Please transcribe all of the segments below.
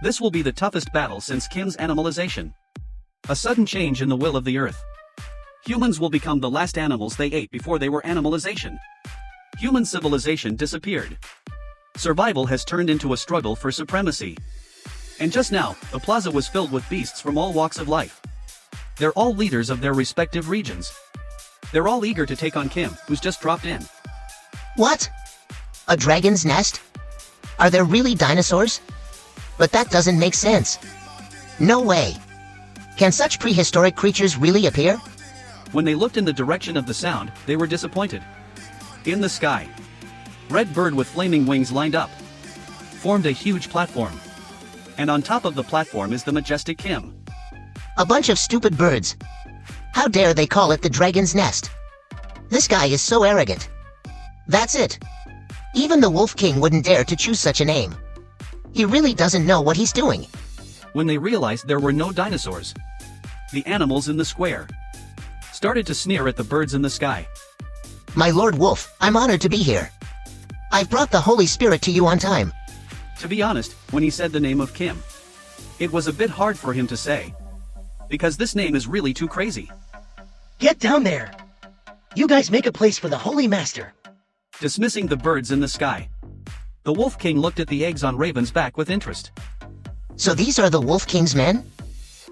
This will be the toughest battle since Kim's animalization. A sudden change in the will of the earth. Humans will become the last animals they ate before they were animalization. Human civilization disappeared. Survival has turned into a struggle for supremacy. And just now, the plaza was filled with beasts from all walks of life. They're all leaders of their respective regions. They're all eager to take on Kim, who's just dropped in. What? A dragon's nest? Are there really dinosaurs? But that doesn't make sense. No way. Can such prehistoric creatures really appear? When they looked in the direction of the sound, they were disappointed. In the sky, red bird with flaming wings lined up, formed a huge platform. And on top of the platform is the majestic Kim. A bunch of stupid birds. How dare they call it the dragon's nest? This guy is so arrogant. That's it. Even the Wolf King wouldn't dare to choose such a name. He really doesn't know what he's doing. When they realized there were no dinosaurs, the animals in the square started to sneer at the birds in the sky. My Lord Wolf, I'm honored to be here. I've brought the Holy Spirit to you on time. To be honest, when he said the name of Kim, it was a bit hard for him to say. Because this name is really too crazy. Get down there! You guys make a place for the Holy Master. Dismissing the birds in the sky, the Wolf King looked at the eggs on Raven's back with interest. So these are the Wolf King's men?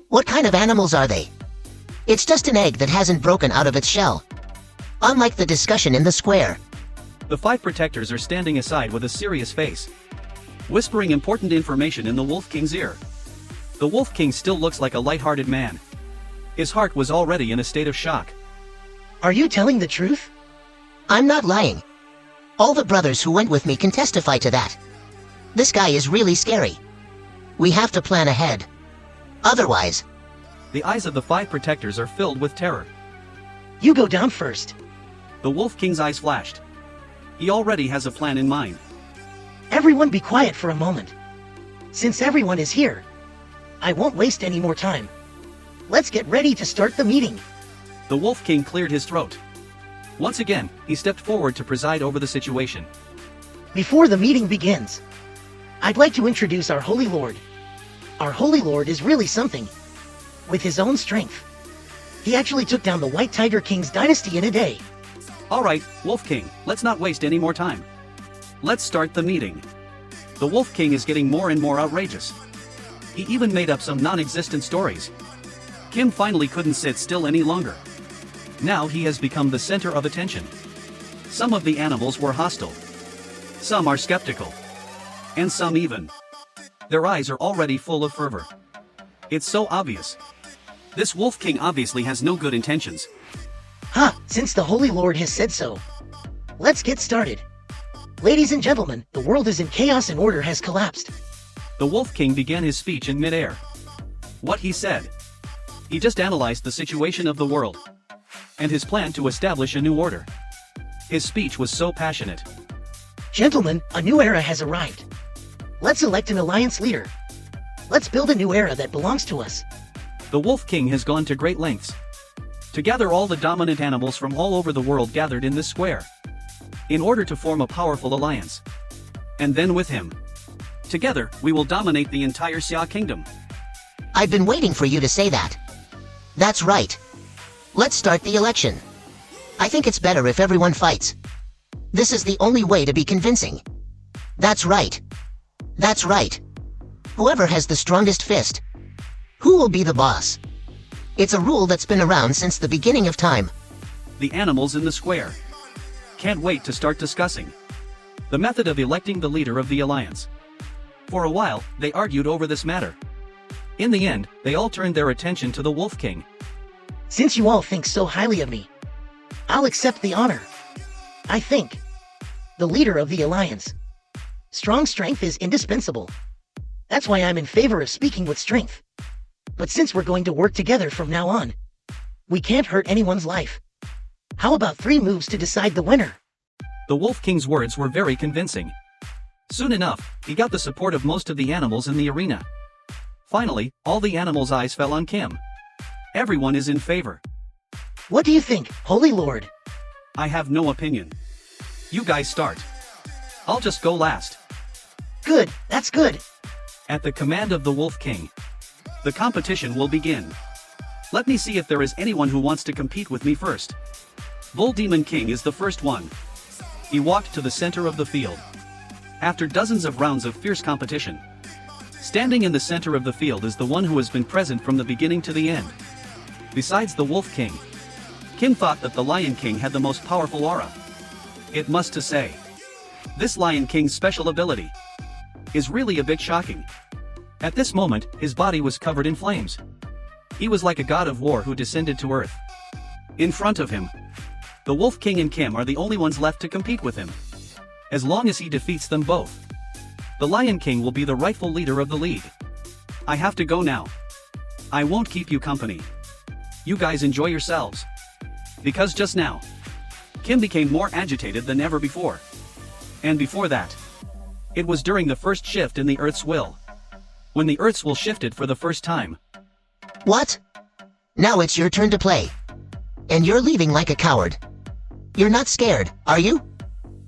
What kind of animals are they? It's just an egg that hasn't broken out of its shell. Unlike the discussion in the square. The 5 protectors are standing aside with a serious face, whispering important information in the Wolf King's ear. The Wolf King still looks like a light-hearted man. His heart was already in a state of shock. Are you telling the truth? I'm not lying. All the brothers who went with me can testify to that. This guy is really scary. We have to plan ahead. Otherwise... The eyes of the 5 protectors are filled with terror. You go down first. The Wolf King's eyes flashed. He already has a plan in mind. Everyone be quiet for a moment. Since everyone is here, I won't waste any more time. Let's get ready to start the meeting. The Wolf King cleared his throat. Once again, he stepped forward to preside over the situation. Before the meeting begins, I'd like to introduce our Holy Lord. Our Holy Lord is really something. With his own strength, he actually took down the White Tiger King's dynasty in a day. Alright, Wolf King, let's not waste any more time. Let's start the meeting. The Wolf King is getting more and more outrageous. He even made up some non-existent stories. Kim finally couldn't sit still any longer. Now he has become the center of attention. Some of the animals were hostile. Some are skeptical. And some even. Their eyes are already full of fervor. It's so obvious. This Wolf King obviously has no good intentions. Since the Holy Lord has said so. Let's get started. Ladies and gentlemen, the world is in chaos and order has collapsed. The Wolf King began his speech in mid-air. What he said. He just analyzed the situation of the world. And his plan to establish a new order. His speech was so passionate. Gentlemen, a new era has arrived. Let's elect an alliance leader. Let's build a new era that belongs to us. The Wolf King has gone to great lengths to gather all the dominant animals from all over the world gathered in this square, in order to form a powerful alliance. And then with him, together, we will dominate the entire Xia Kingdom. I've been waiting for you to say that. That's right. Let's start the election. I think it's better if everyone fights. This is the only way to be convincing. That's right. That's right. Whoever has the strongest fist. Who will be the boss? It's a rule that's been around since the beginning of time. The animals in the square can't wait to start discussing the method of electing the leader of the alliance. For a while, they argued over this matter. In the end, they all turned their attention to the Wolf King. Since you all think so highly of me, I'll accept the honor. I think the leader of the alliance. Strong strength is indispensable. That's why I'm in favor of speaking with strength. But since we're going to work together from now on, we can't hurt anyone's life. How about 3 moves to decide the winner? The Wolf King's words were very convincing. Soon enough, he got the support of most of the animals in the arena. Finally, all the animals' eyes fell on Kim. Everyone is in favor. What do you think, Holy Lord? I have no opinion. You guys start. I'll just go last. Good, that's good. At the command of the Wolf King, the competition will begin. Let me see if there is anyone who wants to compete with me first. Bull Demon King is the first one. He walked to the center of the field. After dozens of rounds of fierce competition, standing in the center of the field is the one who has been present from the beginning to the end. Besides the Wolf King, Kim thought that the Lion King had the most powerful aura. It must to say, this Lion King's special ability is really a bit shocking. At this moment, his body was covered in flames. He was like a god of war who descended to earth. In front of him, the Wolf King and Kim are the only ones left to compete with him. As long as he defeats them both, the Lion King will be the rightful leader of the league. I have to go now. I won't keep you company. You guys enjoy yourselves. Because just now, Kim became more agitated than ever before. And before that, it was during the first shift in the Earth's will, when the Earth's will shifted for the first time. What? Now it's your turn to play. And you're leaving like a coward. You're not scared, are you?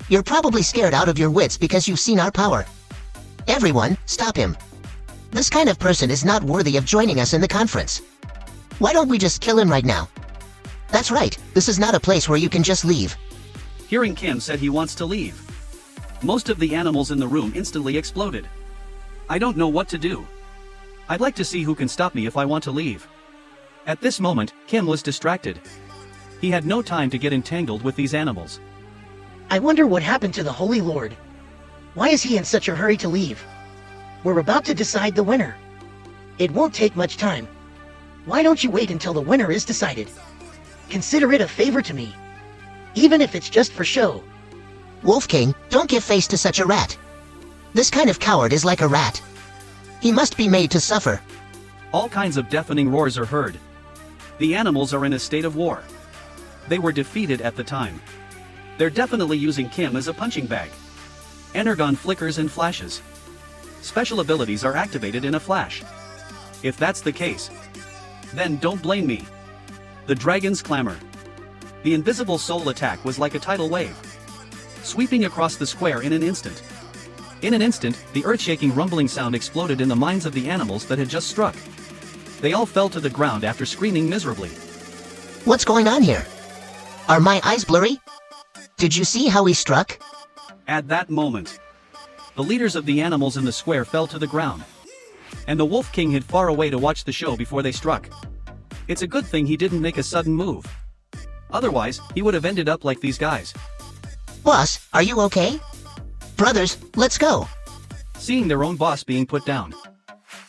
You're probably scared out of your wits because you've seen our power. Everyone, stop him. This kind of person is not worthy of joining us in the conference. Why don't we just kill him right now? That's right, this is not a place where you can just leave. Hearing Kim said he wants to leave, most of the animals in the room instantly exploded. I don't know what to do. I'd like to see who can stop me if I want to leave. At this moment, Kim was distracted. He had no time to get entangled with these animals. I wonder what happened to the Holy Lord. Why is he in such a hurry to leave? We're about to decide the winner. It won't take much time. Why don't you wait until the winner is decided? Consider it a favor to me. Even if it's just for show. Wolf King, don't give face to such a rat. This kind of coward is like a rat. He must be made to suffer. All kinds of deafening roars are heard. The animals are in a state of war. They were defeated at the time. They're definitely using Kim as a punching bag. Energon flickers and flashes. Special abilities are activated in a flash. If that's the case, then don't blame me. The dragon's clamor. The invisible soul attack was like a tidal wave, sweeping across the square in an instant. In an instant, the earth-shaking rumbling sound exploded in the minds of the animals that had just struck. They all fell to the ground after screaming miserably. What's going on here? Are my eyes blurry? Did you see how he struck? At that moment, the leaders of the animals in the square fell to the ground, and the Wolf King hid far away to watch the show before they struck. It's a good thing he didn't make a sudden move. Otherwise, he would have ended up like these guys. Boss, are you okay? Brothers, let's go. Seeing their own boss being put down,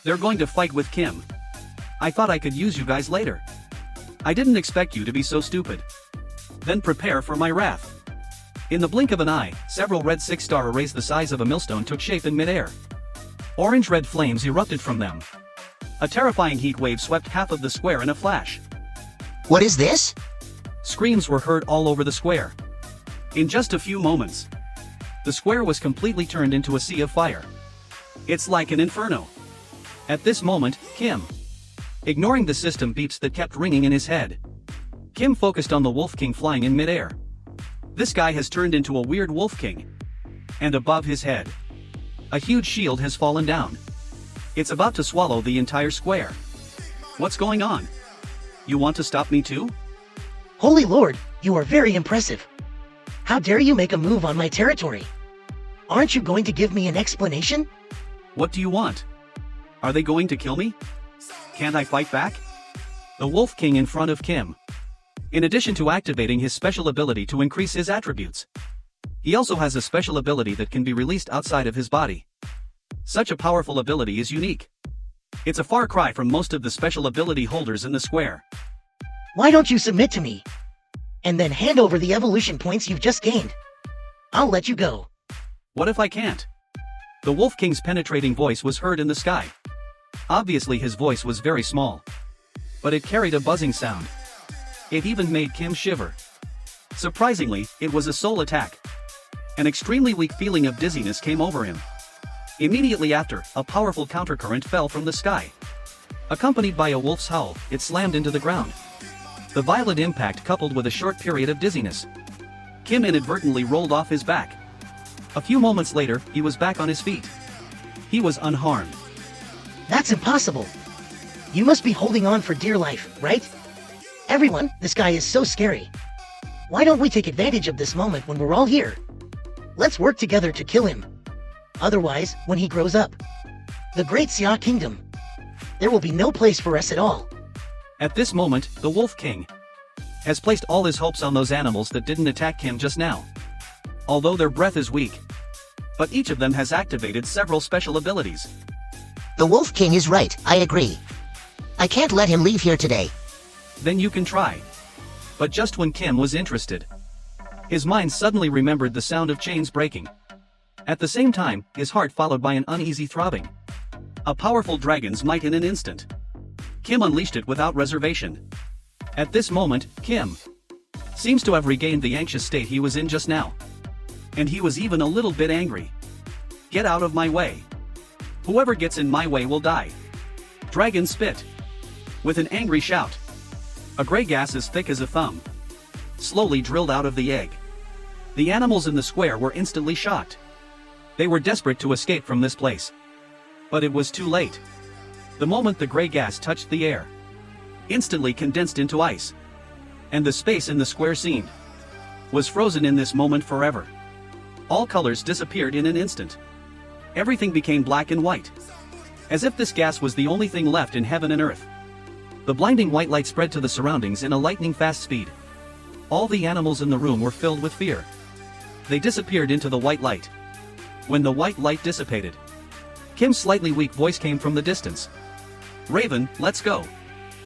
they're going to fight with Kim. I thought I could use you guys later. I didn't expect you to be so stupid. Then prepare for my wrath. In the blink of an eye, several red six-star arrays the size of a millstone took shape in midair. Orange-red flames erupted from them. A terrifying heat wave swept half of the square in a flash. What is this? Screams were heard all over the square. In just a few moments, the square was completely turned into a sea of fire. It's like an inferno. At this moment, Kim, ignoring the system beeps that kept ringing in his head, Kim focused on the Wolf King flying in midair. This guy has turned into a weird Wolf King. And above his head, a huge shield has fallen down. It's about to swallow the entire square. What's going on? You want to stop me too? Holy Lord, you are very impressive. How dare you make a move on my territory? Aren't you going to give me an explanation? What do you want? Are they going to kill me? Can't I fight back? The Wolf King in front of Kim. In addition to activating his special ability to increase his attributes, he also has a special ability that can be released outside of his body. Such a powerful ability is unique. It's a far cry from most of the special ability holders in the square. Why don't you submit to me? And then hand over the evolution points you've just gained. I'll let you go. What if I can't? The Wolf King's penetrating voice was heard in the sky. Obviously his voice was very small, but it carried a buzzing sound. It even made Kim shiver. Surprisingly, it was a soul attack. An extremely weak feeling of dizziness came over him. Immediately after, a powerful countercurrent fell from the sky. Accompanied by a wolf's howl, it slammed into the ground. The violent impact coupled with a short period of dizziness. Kim inadvertently rolled off his back. A few moments later, he was back on his feet. He was unharmed. That's impossible. You must be holding on for dear life, right? Everyone, this guy is so scary. Why don't we take advantage of this moment when we're all here? Let's work together to kill him. Otherwise, when he grows up, the Great Xia Kingdom, there will be no place for us at all. At this moment, the Wolf King has placed all his hopes on those animals that didn't attack him just now. Although their breath is weak, but each of them has activated several special abilities. The Wolf King is right, I agree. I can't let him leave here today. Then you can try. But just when Kim was interested, his mind suddenly remembered the sound of chains breaking. At the same time, his heart followed by an uneasy throbbing. A powerful dragon's might in an instant. Kim unleashed it without reservation. At this moment, Kim seems to have regained the anxious state he was in just now. And he was even a little bit angry. Get out of my way. Whoever gets in my way will die. Dragon spit. With an angry shout, a gray gas as thick as a thumb slowly drilled out of the egg. The animals in the square were instantly shocked. They were desperate to escape from this place. But it was too late. The moment the gray gas touched the air, instantly condensed into ice. And the space in the square seemed was frozen in this moment forever. All colors disappeared in an instant. Everything became black and white. As if this gas was the only thing left in heaven and earth. The blinding white light spread to the surroundings in a lightning-fast speed. All the animals in the room were filled with fear. They disappeared into the white light. When the white light dissipated, Kim's slightly weak voice came from the distance. Raven, let's go.